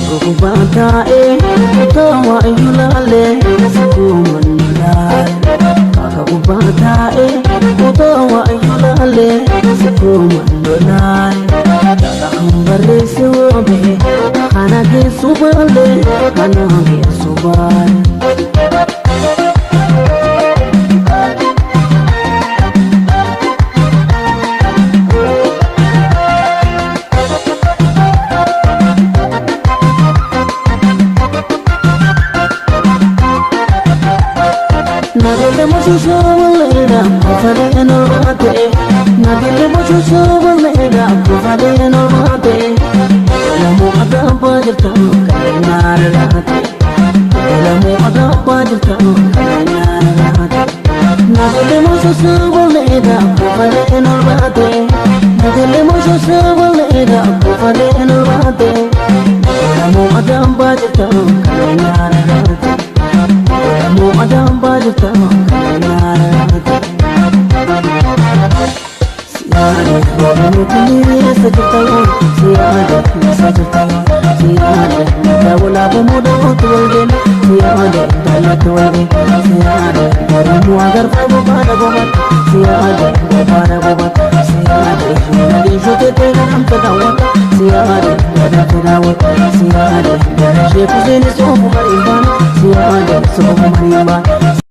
Kubata tawa yulale sukumanulai Kubata tawa yulale sukumanulai Takambare suwe Hanage subale Hanage subale Nadele moshusho walera kufale norate Nadele moshusho walera kufale norate Lamu adaba jirta kalena rate Lamu adaba jirta kalena rate Nadele moshusho walera kufale norate Nadele moshusho walera kufale norate Lamu adaba jirta kalena rate Mo adam bajta kanarate Siade mutni sajta siade sajta siade dawla bomodo tolgen siade dalat walge siade mu agar fabo bada gobat siade bada gobat siade nadi jote teram tadawat siade dada tadawat siade shefu zeni sofu mariban siade sofu mariban